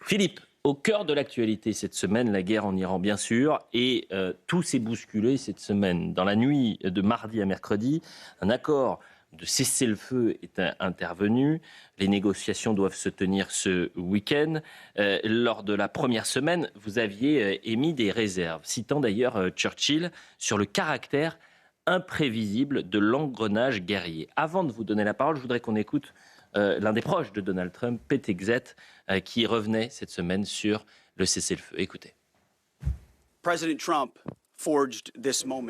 Philippe, au cœur de l'actualité cette semaine, la guerre en Iran bien sûr, et tout s'est bousculé cette semaine. Dans la nuit de mardi à mercredi, un accord de cessez-le-feu est intervenu. Les négociations doivent se tenir ce week-end. Lors de la première semaine, vous aviez émis des réserves, citant d'ailleurs Churchill sur le caractère imprévisible de l'engrenage guerrier. Avant de vous donner la parole, je voudrais qu'on écoute l'un des proches de Donald Trump, Pete Hegseth, qui revenait cette semaine sur le cessez-le-feu. Écoutez.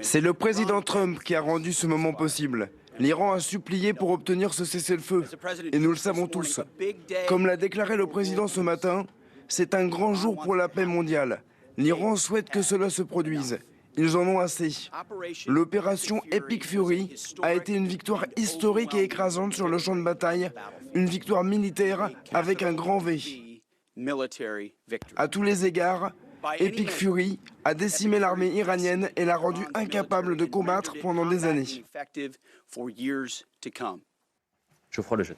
C'est le président Trump qui a rendu ce moment possible. L'Iran a supplié pour obtenir ce cessez-le-feu. Et nous le savons tous. Comme l'a déclaré le président ce matin, c'est un grand jour pour la paix mondiale. L'Iran souhaite que cela se produise. Ils en ont assez. L'opération Epic Fury a été une victoire historique et écrasante sur le champ de bataille, une victoire militaire avec un grand V. À tous les égards, Epic Fury a décimé l'armée iranienne et l'a rendue incapable de combattre pendant des années. Geoffroy Lejeune.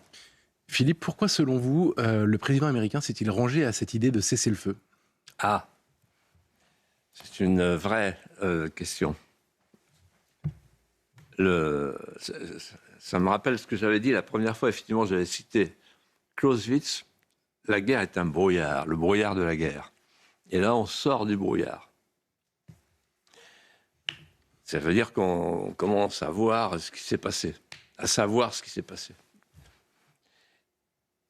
Philippe, pourquoi selon vous, le président américain s'est-il rangé à cette idée de cessez-le-feu ? Ah, c'est une vraie question. Ça me rappelle ce que j'avais dit la première fois. Effectivement, j'avais cité Clausewitz. La guerre est un brouillard, le brouillard de la guerre. Et là, on sort du brouillard. Ça veut dire qu'on commence à voir ce qui s'est passé, à savoir ce qui s'est passé.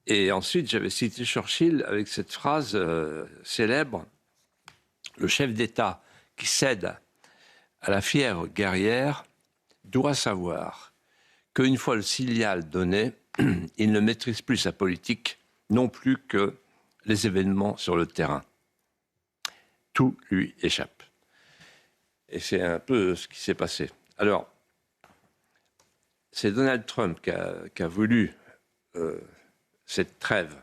Et ensuite, j'avais cité Churchill avec cette phrase célèbre. Le chef d'État qui cède à la fièvre guerrière doit savoir qu'une fois le signal donné, il ne maîtrise plus sa politique, non plus que les événements sur le terrain. Tout lui échappe. Et c'est un peu ce qui s'est passé. Alors, c'est Donald Trump qui a voulu cette trêve.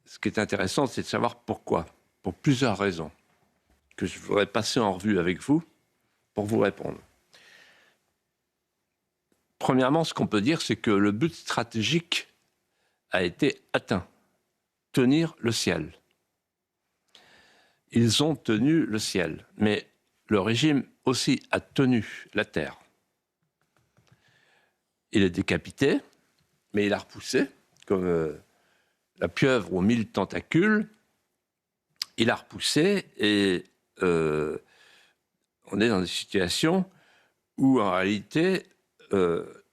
Ce qui est intéressant, c'est de savoir pourquoi. Pour plusieurs raisons que je voudrais passer en revue avec vous pour vous répondre. Premièrement, ce qu'on peut dire, c'est que le but stratégique a été atteint. Tenir le ciel. Ils ont tenu le ciel, mais le régime aussi a tenu la terre. Il est décapité, mais il a repoussé, comme la pieuvre aux 1000 tentacules. Il a repoussé et on est dans des situations où, en réalité, le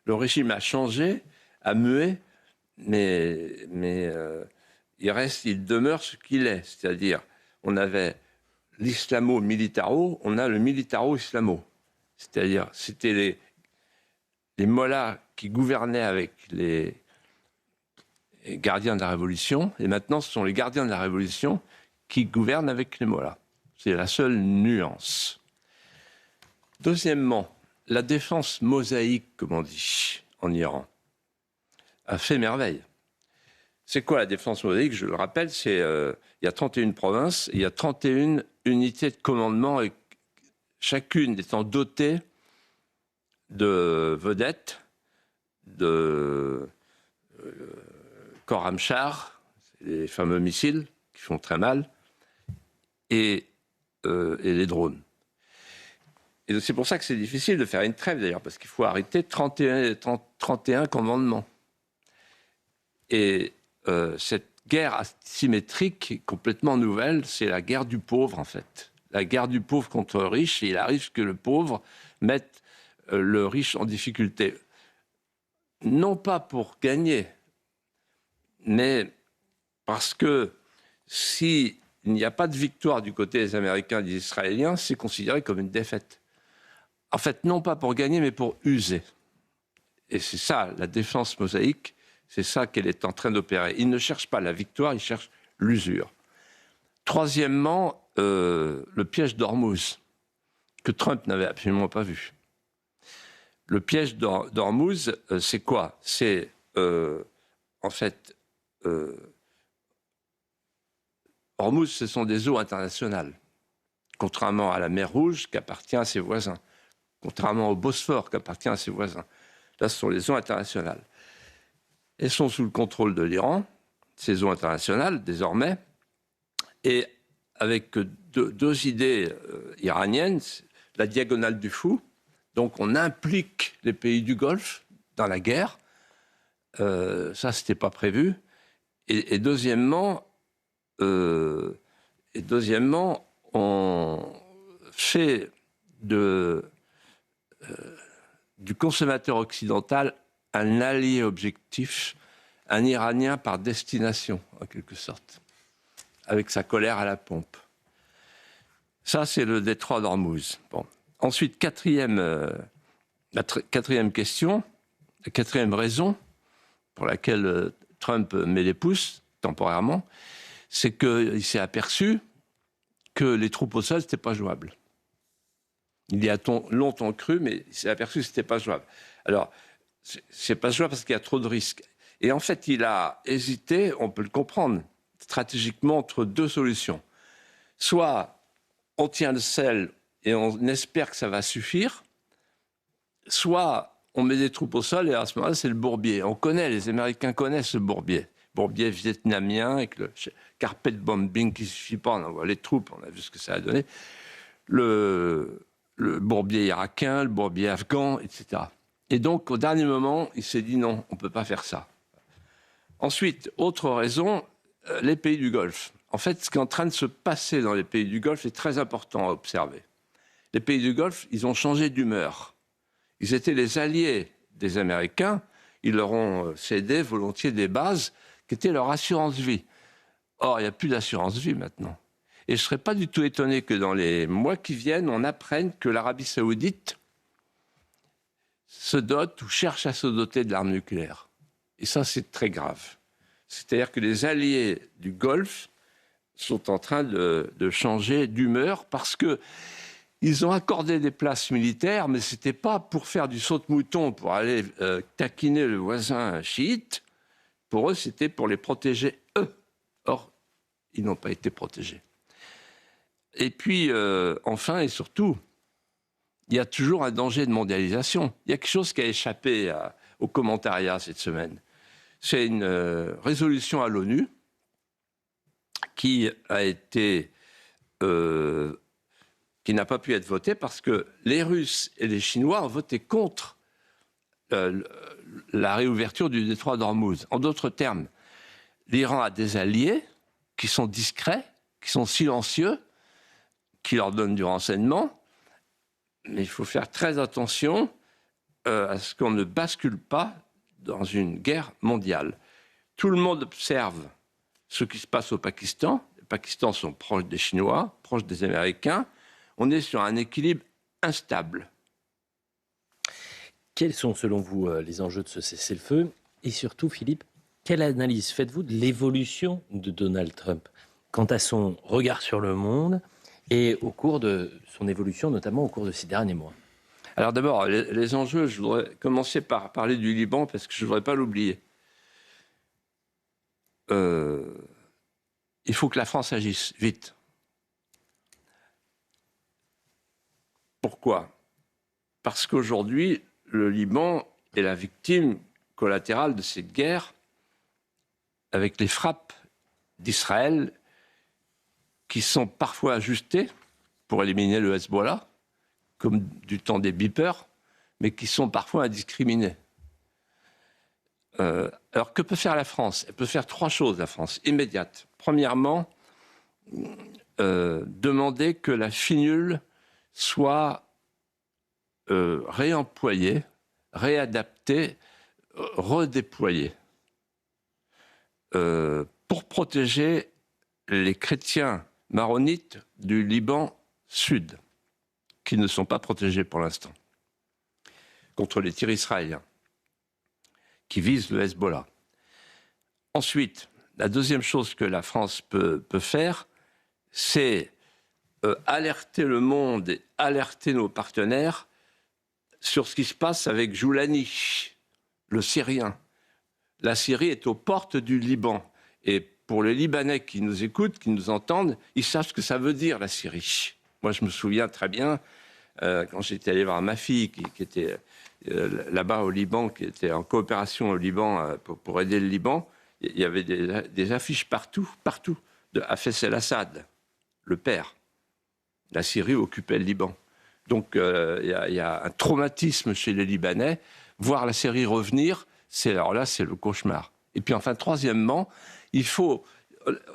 régime a changé, a mué, mais il demeure ce qu'il est. C'est-à-dire, on avait l'islamo-militaro, on a le militaro-islamo. C'est-à-dire, c'était les mollahs qui gouvernaient avec les gardiens de la Révolution, et maintenant ce sont les gardiens de la Révolution qui gouvernent avec les mollahs. C'est la seule nuance. Deuxièmement, la défense mosaïque, comme on dit en Iran, a fait merveille. C'est quoi la défense mosaïque ? Je le rappelle, il y a 31 provinces, il y a 31 unités de commandement, et chacune étant dotée de vedettes, de Khorramshahr, les fameux missiles qui font très mal, et les drones. Et c'est pour ça que c'est difficile de faire une trêve, d'ailleurs, parce qu'il faut arrêter 31 commandements. Et cette guerre asymétrique est complètement nouvelle, c'est la guerre du pauvre, en fait. La guerre du pauvre contre le riche, et il arrive que le pauvre mette le riche en difficulté. Non pas pour gagner, mais parce que s'il n'y a pas de victoire du côté des Américains et des Israéliens, c'est considéré comme une défaite. En fait, non pas pour gagner, mais pour user. Et c'est ça, la défense mosaïque, c'est ça qu'elle est en train d'opérer. Il ne cherche pas la victoire, il cherche l'usure. Troisièmement, le piège d'Ormuz, que Trump n'avait absolument pas vu. Le piège d'Ormuz, c'est quoi ? C'est, en fait, Ormuz, ce sont des eaux internationales, contrairement à la mer Rouge qui appartient à ses voisins, contrairement au Bosphore qui appartient à ses voisins. Là, ce sont les eaux internationales. Elles sont sous le contrôle de l'Iran, ces eaux internationales, désormais, et avec deux idées iraniennes, la diagonale du fou, donc on implique les pays du Golfe dans la guerre, ça c'était pas prévu, et deuxièmement, on fait du consommateur occidental un allié objectif, un Iranien par destination, en quelque sorte, avec sa colère à la pompe. Ça, c'est le détroit d'Ormuz. Bon. Ensuite, la quatrième question, la quatrième raison pour laquelle Trump met les pouces, temporairement, c'est qu'il s'est aperçu que les troupes au sol, ce n'était pas jouable. Il y a longtemps cru, mais il s'est aperçu que ce n'était pas jouable. Alors, c'est pas jouable parce qu'il y a trop de risques. Et en fait, il a hésité, on peut le comprendre, stratégiquement, entre deux solutions. Soit on tient le sel et on espère que ça va suffire, soit on met des troupes au sol et à ce moment-là, c'est le bourbier. Les Américains connaissent ce bourbier. Bourbier vietnamien avec le carpet bombing qui ne suffit pas, on envoie les troupes, on a vu ce que ça a donné. Le bourbier irakien, le bourbier afghan, etc. Et donc, au dernier moment, il s'est dit non, on ne peut pas faire ça. Ensuite, autre raison, les pays du Golfe. En fait, ce qui est en train de se passer dans les pays du Golfe est très important à observer. Les pays du Golfe, ils ont changé d'humeur. Ils étaient les alliés des Américains. Ils leur ont cédé volontiers des bases qui étaient leur assurance-vie. Or, il n'y a plus d'assurance-vie maintenant. Et je ne serais pas du tout étonné que dans les mois qui viennent, on apprenne que l'Arabie saoudite se dote ou cherche à se doter de l'arme nucléaire. Et ça, c'est très grave. C'est-à-dire que les alliés du Golfe sont en train de changer d'humeur parce qu'ils ont accordé des places militaires, mais ce n'était pas pour faire du saute-mouton, pour aller taquiner le voisin chiite. Pour eux, c'était pour les protéger, eux. Or, ils n'ont pas été protégés. Et puis, enfin et surtout, il y a toujours un danger de mondialisation. Il y a quelque chose qui a échappé au commentariat cette semaine. C'est une résolution à l'ONU qui n'a pas pu être votée parce que les Russes et les Chinois ont voté contre la réouverture du détroit d'Ormuz. En d'autres termes, l'Iran a des alliés qui sont discrets, qui sont silencieux, qui leur donnent du renseignement, mais il faut faire très attention à ce qu'on ne bascule pas dans une guerre mondiale. Tout le monde observe ce qui se passe au Pakistan. Les Pakistans sont proches des Chinois, proches des Américains. On est sur un équilibre instable. Quels sont, selon vous, les enjeux de ce cessez-le-feu? Et surtout, Philippe, quelle analyse faites-vous de l'évolution de Donald Trump quant à son regard sur le monde et au cours de son évolution, notamment au cours de ces derniers mois? Alors d'abord, les enjeux, je voudrais commencer par parler du Liban parce que je ne voudrais pas l'oublier. Il faut que la France agisse vite. Pourquoi? Parce qu'aujourd'hui, le Liban est la victime collatérale de cette guerre avec les frappes d'Israël qui sont parfois ajustées pour éliminer le Hezbollah, comme du temps des beepers, mais qui sont parfois indiscriminées. Alors, que peut faire la France? Elle peut faire trois choses, la France, immédiates. Premièrement, demander que la finule soit réemployée, réadaptée, redéployée, pour protéger les chrétiens maronites du Liban Sud, qui ne sont pas protégés pour l'instant, contre les tirs israéliens, qui visent le Hezbollah. Ensuite, la deuxième chose que la France peut faire, c'est alerter le monde et alerter nos partenaires sur ce qui se passe avec Joulani, le Syrien. La Syrie est aux portes du Liban. Et pour les Libanais qui nous écoutent, qui nous entendent, ils savent ce que ça veut dire, la Syrie. Moi, je me souviens très bien, quand j'étais allé voir ma fille, qui était là-bas au Liban, qui était en coopération au Liban pour aider le Liban, Il y avait des affiches partout, de Hafez el-Assad, le père. La Syrie occupait le Liban. Donc il y a un traumatisme chez les Libanais. Voir la Syrie revenir, alors là, c'est le cauchemar. Et puis enfin, troisièmement,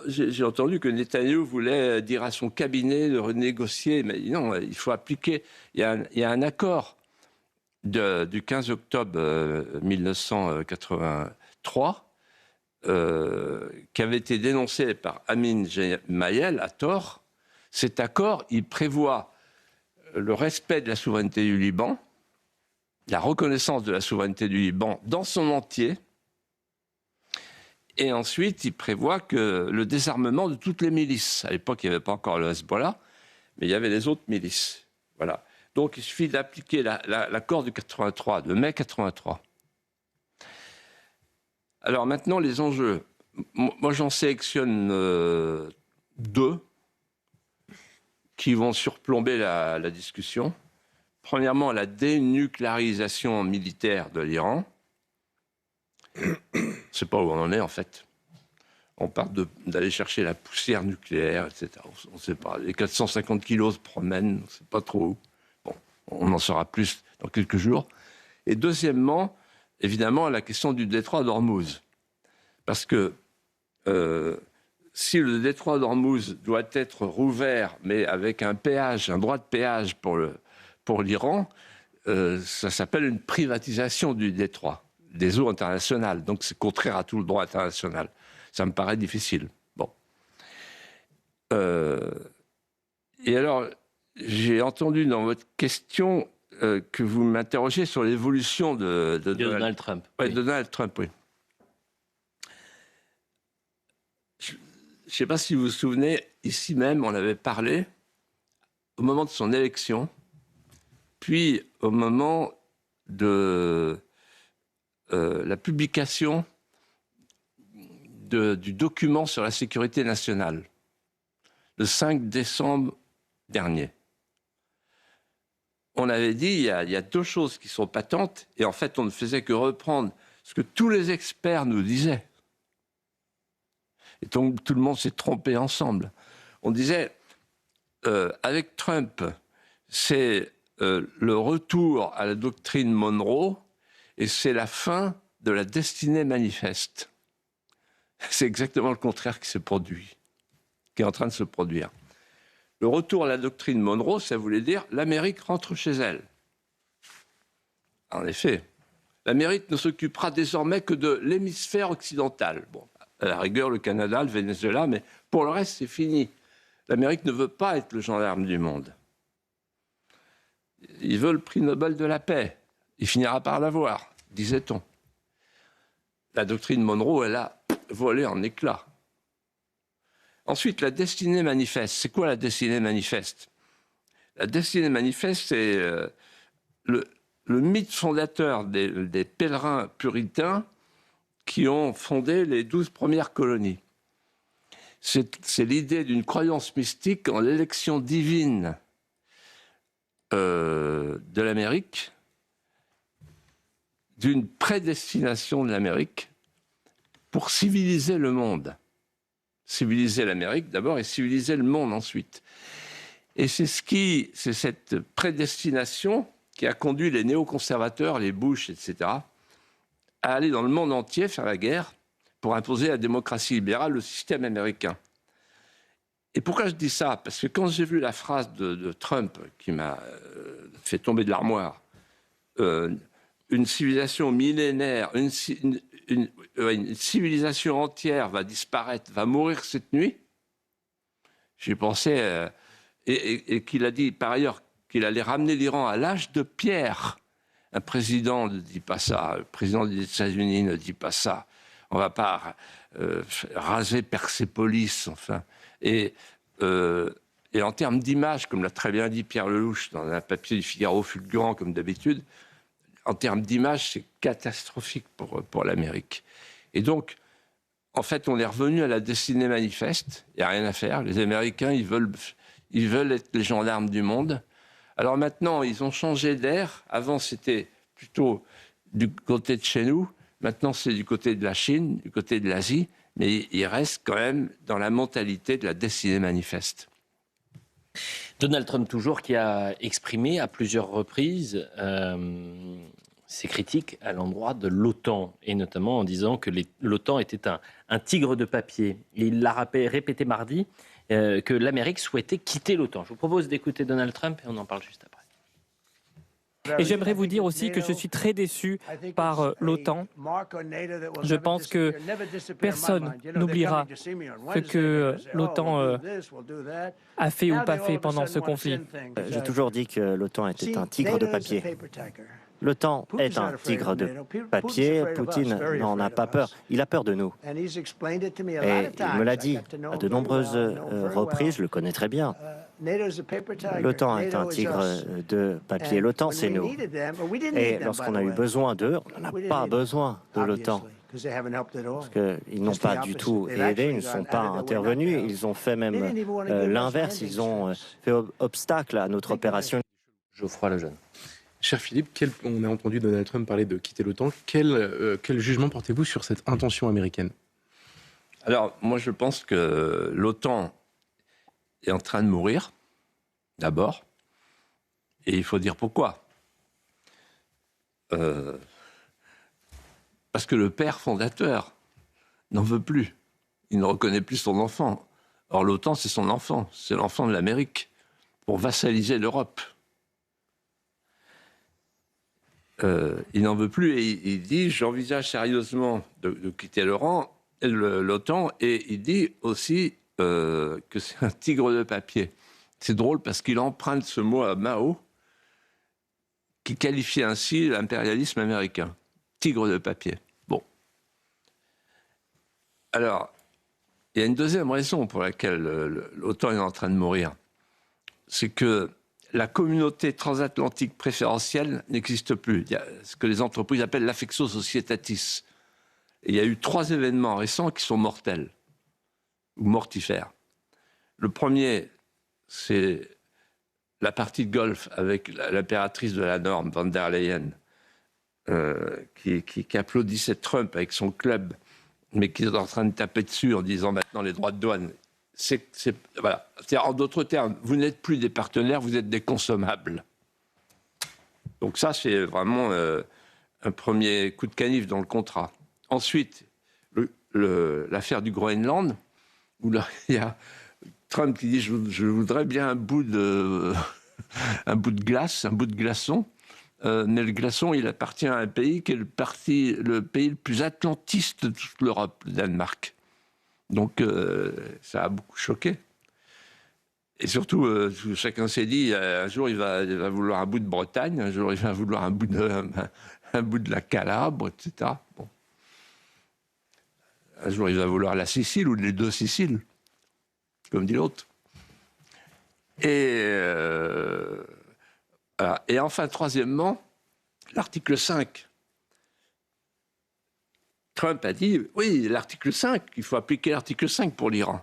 j'ai entendu que Netanyahou voulait dire à son cabinet de renégocier, mais non, il faut appliquer. Il y a un accord du 15 octobre 1983 qui avait été dénoncé par Amin Gemayel à tort. Cet accord, il prévoit le respect de la souveraineté du Liban, la reconnaissance de la souveraineté du Liban dans son entier, et ensuite, il prévoit que le désarmement de toutes les milices. À l'époque, il n'y avait pas encore le Hezbollah, mais il y avait les autres milices. Voilà. Donc, il suffit d'appliquer l'accord de 83, de mai 83. Alors maintenant, les enjeux. Moi, j'en sélectionne deux qui vont surplomber la discussion. Premièrement, la dénucléarisation militaire de l'Iran. Je ne sais pas où on en est, en fait. On parle d'aller chercher la poussière nucléaire, etc. On ne sait pas. Les 450 kilos se promènent, on ne sait pas trop où. Bon, on en saura plus dans quelques jours. Et deuxièmement, évidemment, la question du détroit d'Ormuz. Parce que si le détroit d'Ormuz doit être rouvert, mais avec un droit de péage pour l'Iran, ça s'appelle une privatisation du détroit, des eaux internationales. Donc c'est contraire à tout le droit international. Ça me paraît difficile. Bon. Et alors, j'ai entendu dans votre question que vous m'interrogez sur l'évolution de Donald Trump. Oui, de Donald Trump, oui. Je ne sais pas si vous vous souvenez, ici même, on avait parlé au moment de son élection, puis au moment de la publication du document sur la sécurité nationale, le 5 décembre dernier. On avait dit, il y a deux choses qui sont patentes, et en fait, on ne faisait que reprendre ce que tous les experts nous disaient. Et donc, tout le monde s'est trompé ensemble. On disait, avec Trump, c'est le retour à la doctrine Monroe, et c'est la fin de la destinée manifeste. C'est exactement le contraire qui se produit, qui est en train de se produire. Le retour à la doctrine Monroe, ça voulait dire l'Amérique rentre chez elle. En effet, l'Amérique ne s'occupera désormais que de l'hémisphère occidental. Bon, à la rigueur, le Canada, le Venezuela, mais pour le reste, c'est fini. L'Amérique ne veut pas être le gendarme du monde. Il veut le prix Nobel de la paix. Il finira par l'avoir, disait-on. La doctrine Monroe, elle a volé en éclats. Ensuite, la destinée manifeste. C'est quoi la destinée manifeste? La destinée manifeste, c'est le mythe fondateur des pèlerins puritains qui ont fondé les 12 premières colonies. C'est l'idée d'une croyance mystique en l'élection divine de l'Amérique, d'une prédestination de l'Amérique pour civiliser le monde. Civiliser l'Amérique d'abord et civiliser le monde ensuite. Et c'est cette prédestination qui a conduit les néoconservateurs, les Bush, etc., à aller dans le monde entier faire la guerre pour imposer la démocratie libérale, le système américain. Et pourquoi je dis ça? Parce que quand j'ai vu la phrase de Trump qui m'a fait tomber de l'armoire, une civilisation millénaire, une civilisation entière va disparaître, va mourir cette nuit, j'ai pensé, et qu'il a dit par ailleurs qu'il allait ramener l'Iran à l'âge de pierre. Un président ne dit pas ça, le président des États-Unis ne dit pas ça. On ne va pas raser Persépolis, enfin. Et en termes d'image, comme l'a très bien dit Pierre Lelouch dans un papier du Figaro fulgurant, comme d'habitude, en termes d'image, c'est catastrophique pour l'Amérique. Et donc, en fait, on est revenu à la destinée manifeste. Il n'y a rien à faire. Les Américains, ils veulent être les gendarmes du monde. Alors maintenant, ils ont changé d'air. Avant, c'était plutôt du côté de chez nous. Maintenant, c'est du côté de la Chine, du côté de l'Asie, mais il reste quand même dans la mentalité de la destinée manifeste. Donald Trump, toujours, qui a exprimé à plusieurs reprises ses critiques à l'endroit de l'OTAN, et notamment en disant que l'OTAN était un tigre de papier. Il l'a répété mardi que l'Amérique souhaitait quitter l'OTAN. Je vous propose d'écouter Donald Trump et on en parle juste après. Et j'aimerais vous dire aussi que je suis très déçu par l'OTAN. Je pense que personne n'oubliera ce que l'OTAN a fait ou pas fait pendant ce conflit. J'ai toujours dit que l'OTAN était un tigre de papier. L'OTAN est un tigre de papier. Poutine n'en a pas peur. Il a peur de nous. Et il me l'a dit à de nombreuses reprises, je le connais très bien. L'OTAN est un tigre de papier. L'OTAN, c'est nous. Et lorsqu'on a eu besoin d'eux, on n'a pas besoin de l'OTAN. Parce qu'ils n'ont pas du tout aidé, ils ne sont pas intervenus. Ils ont fait même l'inverse. Ils ont fait obstacle à notre opération. Geoffroy Lejeune. Cher Philippe, on a entendu Donald Trump parler de quitter l'OTAN. Quel jugement portez-vous sur cette intention américaine? Alors, moi, je pense que l'OTAN est en train de mourir, d'abord. Et il faut dire pourquoi. Parce que le père fondateur n'en veut plus. Il ne reconnaît plus son enfant. Or, l'OTAN, c'est son enfant. C'est l'enfant de l'Amérique pour vassaliser l'Europe. Il n'en veut plus et il dit « J'envisage sérieusement de quitter l'OTAN » et il dit aussi que c'est un tigre de papier. C'est drôle parce qu'il emprunte ce mot à Mao qui qualifie ainsi l'impérialisme américain. Tigre de papier. Bon. Alors, il y a une deuxième raison pour laquelle l'OTAN est en train de mourir. C'est que la communauté transatlantique préférentielle n'existe plus. Il y a ce que les entreprises appellent l'affectio societatis. Et il y a eu 3 événements récents qui sont mortels ou mortifères. Le premier, c'est la partie de golf avec l'impératrice de la norme, Van der Leyen, qui applaudissait Trump avec son club, mais qui est en train de taper dessus en disant maintenant les droits de douane. Voilà. En d'autres termes, vous n'êtes plus des partenaires, vous êtes des consommables. Donc ça, c'est vraiment un premier coup de canif dans le contrat. Ensuite, l'affaire du Groenland, où là, il y a Trump qui dit je voudrais bien un bout de glace, un bout de glaçon. Mais le glaçon, il appartient à un pays qui est le pays le plus atlantiste de toute l'Europe, le Danemark. Donc, ça a beaucoup choqué. Et surtout, chacun s'est dit, un jour, il va vouloir un bout de Bretagne, un jour, il va vouloir un bout de la Calabre, etc. Bon. Un jour, il va vouloir la Sicile ou les 2 Siciles, comme dit l'autre. Et enfin, troisièmement, l'article 5. Trump a dit, oui, l'article 5, il faut appliquer l'article 5 pour l'Iran.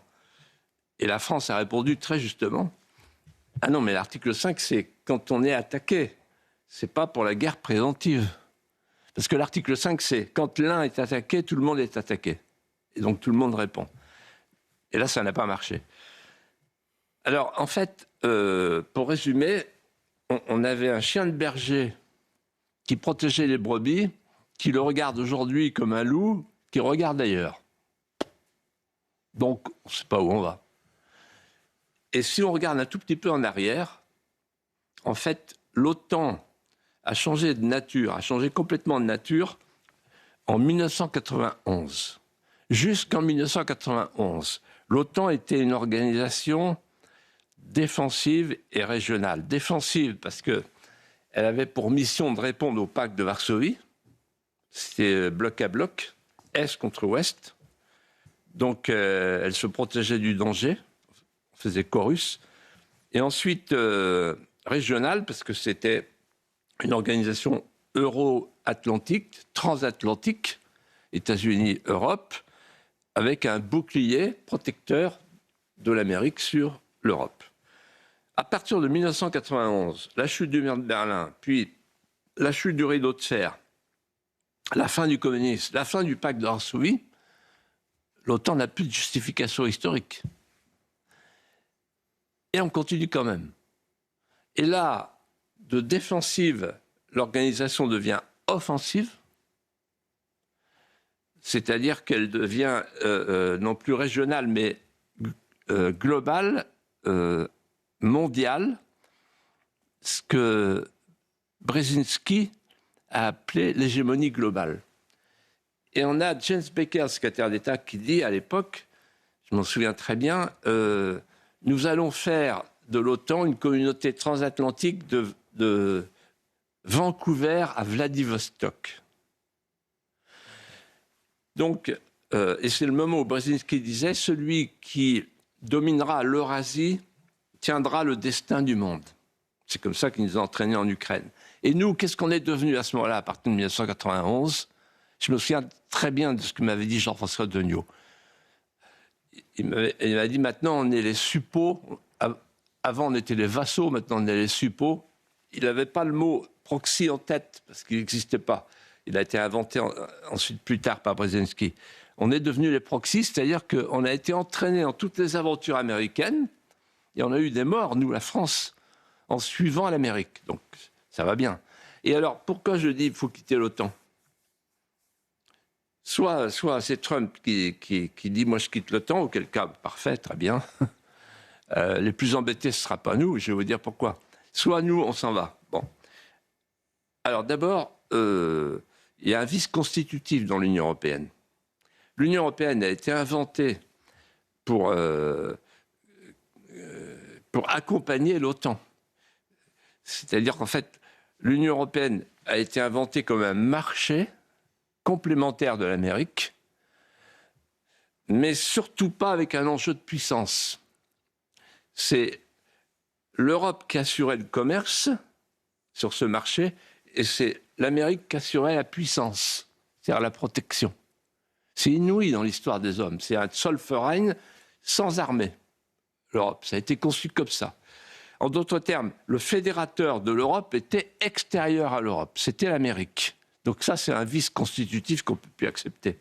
Et la France a répondu très justement, ah non, mais l'article 5, c'est quand on est attaqué. C'est pas pour la guerre préventive. Parce que l'article 5, c'est quand l'un est attaqué, tout le monde est attaqué. Et donc tout le monde répond. Et là, ça n'a pas marché. Alors, en fait, pour résumer, on avait un chien de berger qui protégeait les brebis, qui le regarde aujourd'hui comme un loup, qui regarde ailleurs. Donc, on ne sait pas où on va. Et si on regarde un tout petit peu en arrière, en fait, l'OTAN a changé de nature, a changé complètement de nature en 1991. Jusqu'en 1991, l'OTAN était une organisation défensive et régionale. Défensive parce qu'elle avait pour mission de répondre au pacte de Varsovie. C'était bloc à bloc, Est contre Ouest. Donc, elle se protégeait du danger, on faisait chorus. Et ensuite, régionale, parce que c'était une organisation euro-atlantique, transatlantique, États-Unis, Europe, avec un bouclier protecteur de l'Amérique sur l'Europe. À partir de 1991, la chute du mur de Berlin, puis la chute du rideau de fer, la fin du communisme, la fin du pacte de Varsovie, l'OTAN n'a plus de justification historique. Et on continue quand même. Et là, de défensive, l'organisation devient offensive, c'est-à-dire qu'elle devient non plus régionale, mais globale, mondiale, ce que Brzezinski a appelé l'hégémonie globale. Et on a James Baker, le secrétaire d'État, qui dit à l'époque, je m'en souviens très bien, nous allons faire de l'OTAN une communauté transatlantique de Vancouver à Vladivostok. Donc, et c'est le moment où Brzezinski disait, celui qui dominera l'Eurasie tiendra le destin du monde. C'est comme ça qu'ils nous ont entraînés en Ukraine. Et nous, qu'est-ce qu'on est devenus à ce moment-là, à partir de 1991 ? Je me souviens très bien de ce que m'avait dit Jean-François Degnaud. Il m'a dit, maintenant, on est les suppôts. Avant, on était les vassaux, maintenant, on est les suppôts. Il n'avait pas le mot proxy en tête, parce qu'il n'existait pas. Il a été inventé ensuite, plus tard, par Brzezinski. On est devenus les proxys, c'est-à-dire qu'on a été entraînés dans toutes les aventures américaines, et on a eu des morts, nous, la France, en suivant l'Amérique. Donc, ça va bien. Et alors, pourquoi je dis qu'il faut quitter l'OTAN ? Soit c'est Trump qui dit « moi, je quitte l'OTAN », auquel cas, parfait, très bien. Les plus embêtés, ce ne sera pas nous, je vais vous dire pourquoi. Soit nous, on s'en va. Bon. Alors, d'abord, il y a un vice constitutif dans l'Union européenne. L'Union européenne a été inventée pour accompagner l'OTAN. C'est-à-dire qu'en fait, l'Union européenne a été inventée comme un marché complémentaire de l'Amérique, mais surtout pas avec un enjeu de puissance. C'est l'Europe qui assurait le commerce sur ce marché, et c'est l'Amérique qui assurait la puissance, c'est-à-dire la protection. C'est inouï dans l'histoire des hommes. C'est un Zollverein sans armée. L'Europe, ça a été conçu comme ça. En d'autres termes, le fédérateur de l'Europe était extérieur à l'Europe. C'était l'Amérique. Donc ça, c'est un vice constitutif qu'on ne peut plus accepter.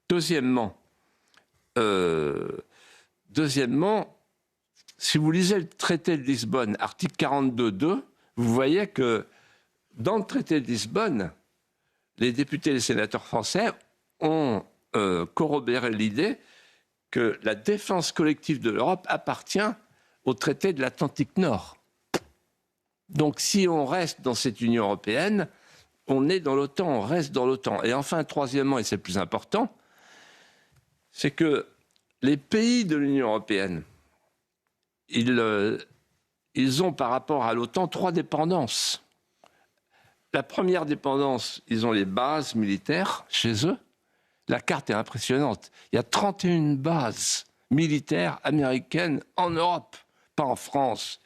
Deuxièmement, si vous lisez le traité de Lisbonne, article 42.2, vous voyez que dans le traité de Lisbonne, les députés et les sénateurs français ont corroboré l'idée que la défense collective de l'Europe appartient au traité de l'Atlantique Nord. Donc si on reste dans cette Union européenne, on est dans l'OTAN, on reste dans l'OTAN. Et enfin, troisièmement, et c'est le plus important, c'est que les pays de l'Union européenne, ils ont par rapport à l'OTAN 3 dépendances. La première dépendance, ils ont les bases militaires chez eux. La carte est impressionnante. Il y a 31 bases militaires américaines en Europe, pas en France,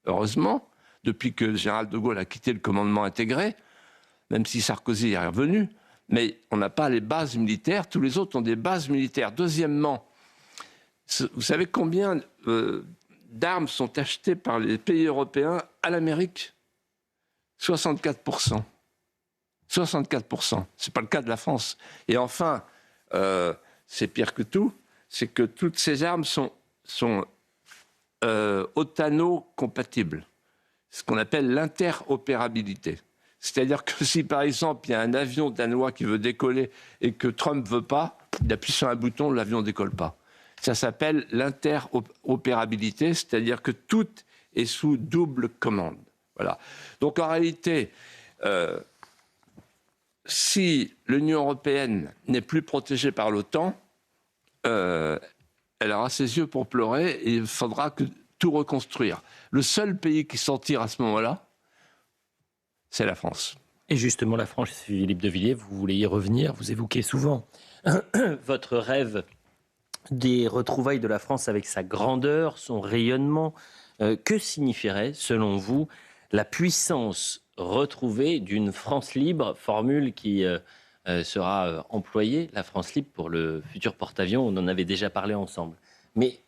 heureusement, depuis que le général de Gaulle a quitté le commandement intégré, même si Sarkozy est revenu, mais on n'a pas les bases militaires, tous les autres ont des bases militaires. Deuxièmement, vous savez combien d'armes sont achetées par les pays européens à l'Amérique ? 64%. 64%. Ce n'est pas le cas de la France. Et enfin, c'est pire que tout, c'est que toutes ces armes sont OTANO-compatibles. Ce qu'on appelle l'interopérabilité. C'est-à-dire que si, par exemple, il y a un avion danois qui veut décoller et que Trump ne veut pas, il appuie sur un bouton, l'avion ne décolle pas. Ça s'appelle l'interopérabilité, c'est-à-dire que tout est sous double commande. Voilà. Donc, en réalité, si l'Union européenne n'est plus protégée par l'OTAN, elle aura ses yeux pour pleurer et il faudra tout reconstruire. Le seul pays qui s'en tire à ce moment-là, c'est la France. Et justement, la France, Philippe de Villiers, vous voulez y revenir, vous évoquez souvent votre rêve des retrouvailles de la France avec sa grandeur, son rayonnement. Que signifierait, selon vous, la puissance retrouvée d'une France libre, formule qui sera employée, la France libre pour le futur porte-avions, on en avait déjà parlé ensemble. Mais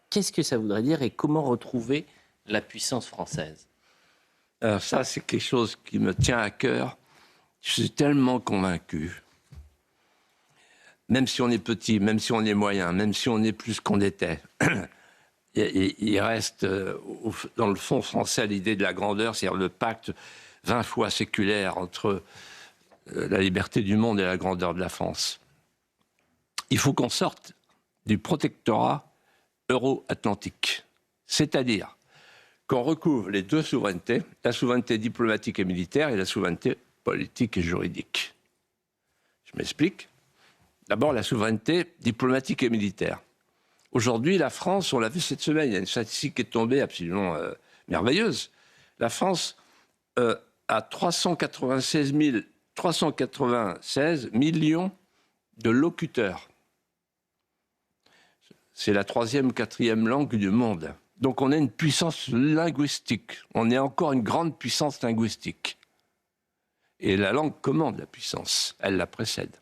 qu'est-ce que ça voudrait dire et comment retrouver la puissance française ? Alors ça, c'est quelque chose qui me tient à cœur Je suis tellement convaincu, même si on est petit, même si on est moyen, même si on est plus qu'on était, il reste dans le fond français l'idée de la grandeur, c'est-à-dire le pacte 20 fois séculaire entre la liberté du monde et la grandeur de la France. Il faut qu'on sorte du protectorat euro-atlantique, c'est-à-dire qu'on recouvre les deux souverainetés, la souveraineté diplomatique et militaire et la souveraineté politique et juridique. Je m'explique. D'abord, la souveraineté diplomatique et militaire. Aujourd'hui, la France, on l'a vu cette semaine, il y a une statistique qui est tombée absolument merveilleuse. La France a 396 millions de locuteurs. C'est la 3e, 4e langue du monde. Donc on a une puissance linguistique. On est encore une grande puissance linguistique. Et la langue commande la puissance. Elle la précède.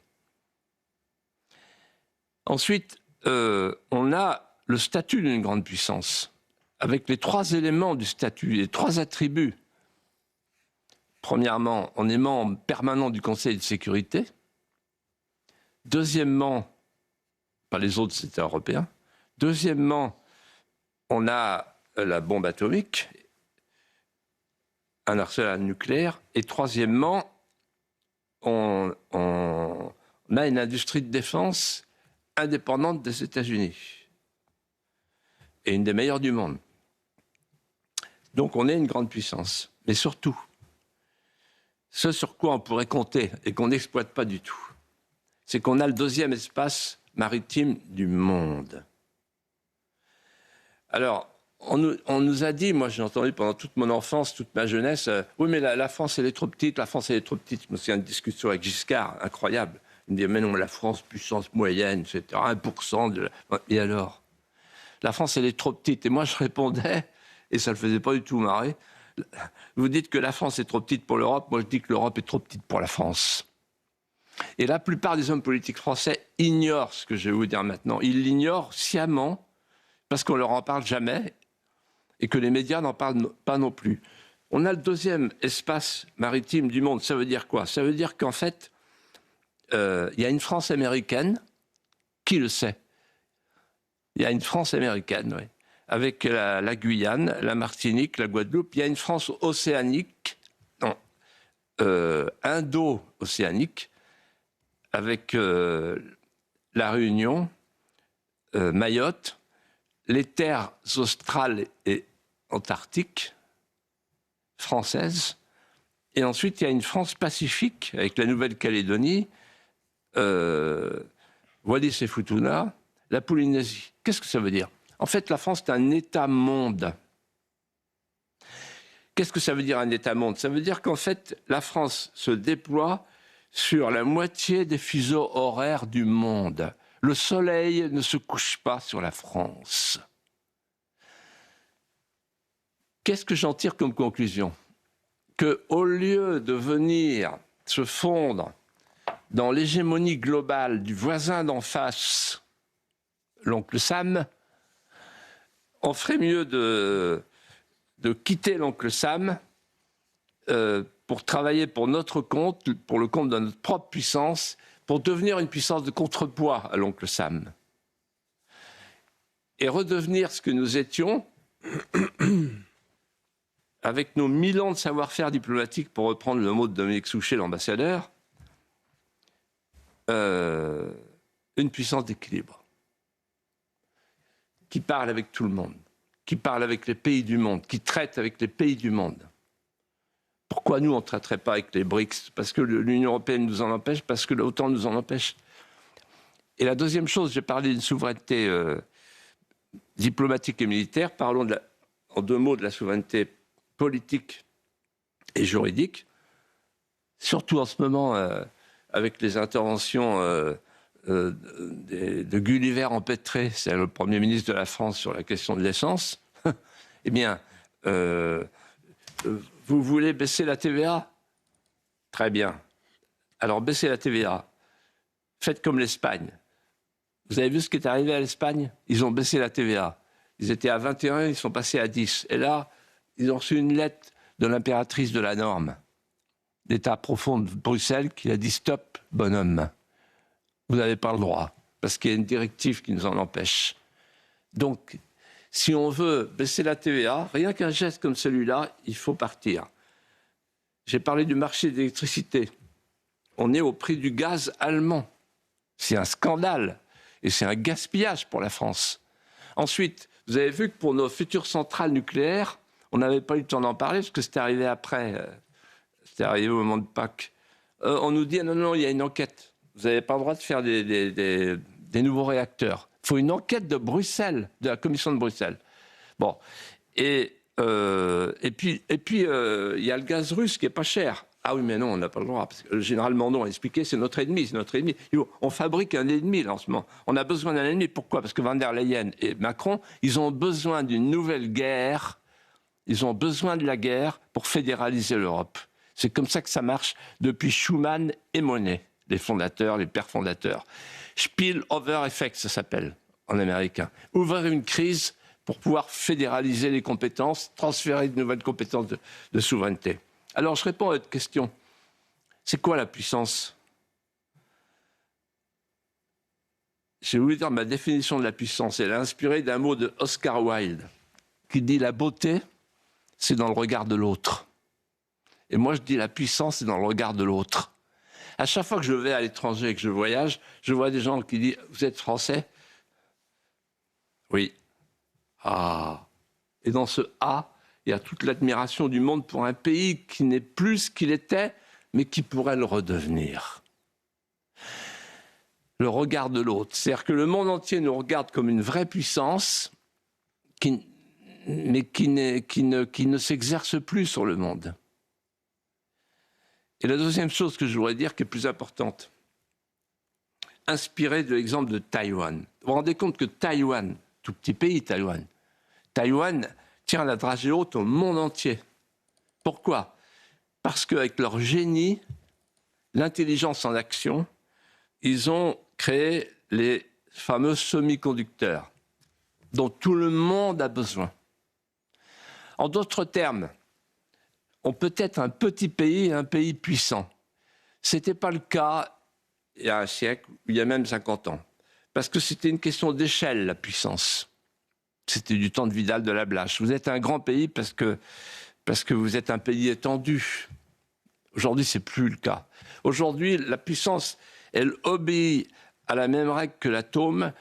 Ensuite, on a le statut d'une grande puissance, avec les 3 éléments du statut, les 3 attributs. Premièrement, on est membre permanent du Conseil de sécurité. Deuxièmement, pas les autres États européens. Deuxièmement, on a la bombe atomique, un arsenal nucléaire. Et troisièmement, on a une industrie de défense indépendante des États-Unis. Et une des meilleures du monde. Donc on est une grande puissance. Mais surtout, ce sur quoi on pourrait compter et qu'on n'exploite pas du tout, c'est qu'on a le 2e espace maritime du monde. Alors, on nous a dit, moi j'ai entendu pendant toute mon enfance, toute ma jeunesse, oui mais la France elle est trop petite, la France elle est trop petite. Je me souviens d'une discussion avec Giscard, incroyable. Il me dit, mais non, la France, puissance moyenne, etc., 1% de la... Et alors ? La France elle est trop petite. Et moi je répondais, et ça ne le faisait pas du tout marrer, vous dites que la France est trop petite pour l'Europe, moi je dis que l'Europe est trop petite pour la France. Et la plupart des hommes politiques français ignorent ce que je vais vous dire maintenant. Ils l'ignorent sciemment, parce qu'on ne leur en parle jamais et que les médias n'en parlent pas non plus. On a le 2e espace maritime du monde. Ça veut dire quoi ? Ça veut dire qu'en fait, il y a une France américaine, qui le sait ? Il y a une France américaine, oui, avec la Guyane, la Martinique, la Guadeloupe. Il y a une France océanique, non, indo-océanique, avec la Réunion, Mayotte, les terres australes et antarctiques françaises. Et ensuite, il y a une France pacifique avec la Nouvelle-Calédonie, Wallis et Futuna, la Polynésie. Qu'est-ce que ça veut dire ? En fait, la France est un État-monde. Qu'est-ce que ça veut dire un État-monde ? Ça veut dire qu'en fait, la France se déploie sur la moitié des fuseaux horaires du monde. Le soleil ne se couche pas sur la France. Qu'est-ce que j'en tire comme conclusion ? Qu'au lieu de venir se fondre dans l'hégémonie globale du voisin d'en face, l'oncle Sam, on ferait mieux de quitter l'oncle Sam pour travailler pour notre compte, pour le compte de notre propre puissance, pour devenir une puissance de contrepoids à l'oncle Sam. Et redevenir ce que nous étions, avec nos 1000 ans de savoir-faire diplomatique, pour reprendre le mot de Dominique Souchet, l'ambassadeur, une puissance d'équilibre, qui parle avec tout le monde, qui parle avec les pays du monde, qui traite avec les pays du monde. Pourquoi nous, on ne traiterait pas avec les BRICS ? Parce que l'Union européenne nous en empêche, parce que l'OTAN nous en empêche. Et la deuxième chose, j'ai parlé d'une souveraineté diplomatique et militaire. Parlons en 2 mots de la souveraineté politique et juridique. Surtout en ce moment, avec les interventions de Gulliver empêtré, c'est le Premier ministre de la France sur la question de l'essence. Eh bien, vous voulez baisser la TVA ? Très bien. Alors, baissez la TVA. Faites comme l'Espagne. Vous avez vu ce qui est arrivé à l'Espagne ? Ils ont baissé la TVA. Ils étaient à 21, ils sont passés à 10. Et là, ils ont reçu une lettre de l'impératrice de la norme. d'État profond de Bruxelles qui a dit stop, bonhomme. Vous n'avez pas le droit, parce qu'il y a une directive qui nous en empêche. Donc, si on veut baisser la TVA, rien qu'un geste comme celui-là, il faut partir. J'ai parlé du marché de l'électricité. On est au prix du gaz allemand. C'est un scandale et c'est un gaspillage pour la France. Ensuite, vous avez vu que pour nos futures centrales nucléaires, on n'avait pas eu le temps d'en parler parce que c'était arrivé après. C'était arrivé au moment de Pâques. On nous dit, non, il y a une enquête. Vous n'avez pas le droit de faire des nouveaux réacteurs. Il faut une enquête de Bruxelles, de la Commission de Bruxelles. Bon. Et puis, il y a le gaz russe qui n'est pas cher. Ah oui, mais non, on n'a pas le droit. Parce que le général Mandon a expliqué, c'est notre ennemi. On fabrique un ennemi, là, en ce moment. On a besoin d'un ennemi. Pourquoi? Parce que Van der Leyen et Macron, ils ont besoin d'une nouvelle guerre. Ils ont besoin de la guerre pour fédéraliser l'Europe. C'est comme ça que ça marche depuis Schuman et Monnet, les fondateurs, les pères fondateurs. Spillover effect, ça s'appelle en américain. Ouvrir une crise pour pouvoir fédéraliser les compétences, transférer de nouvelles compétences de souveraineté. Alors, je réponds à votre question. C'est quoi la puissance? Je vais vous dire ma définition de la puissance. Elle est inspirée d'un mot de Oscar Wilde, qui dit « La beauté, c'est dans le regard de l'autre ». Et moi, je dis « La puissance, c'est dans le regard de l'autre ». À chaque fois que je vais à l'étranger et que je voyage, je vois des gens qui disent « Vous êtes français ?» Oui. Ah. Et dans ce « ah », il y a toute l'admiration du monde pour un pays qui n'est plus ce qu'il était, mais qui pourrait le redevenir. Le regard de l'autre. C'est-à-dire que le monde entier nous regarde comme une vraie puissance, mais qui ne s'exerce plus sur le monde. Et la deuxième chose que je voudrais dire, qui est plus importante, inspirée de l'exemple de Taïwan. Vous vous rendez compte que Taïwan, tout petit pays Taïwan tient la dragée haute au monde entier. Pourquoi? Parce qu'avec leur génie, l'intelligence en action, ils ont créé les fameux semi-conducteurs dont tout le monde a besoin. En d'autres termes, on peut être un petit pays et un pays puissant. Ce n'était pas le cas il y a un siècle, il y a même 50 ans. Parce que c'était une question d'échelle, la puissance. C'était du temps de Vidal de la Blache. Vous êtes un grand pays parce que vous êtes un pays étendu. Aujourd'hui, ce n'est plus le cas. Aujourd'hui, la puissance, elle obéit à la même règle que l'atome,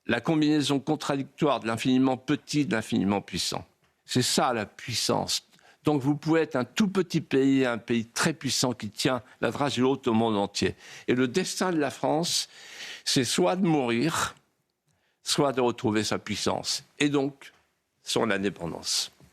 la combinaison contradictoire de l'infiniment petit et de l'infiniment puissant. C'est ça, la puissance. Donc, vous pouvez être un tout petit pays, un pays très puissant qui tient la dragée haute au monde entier. Et le destin de la France, c'est soit de mourir, soit de retrouver sa puissance, et donc son indépendance.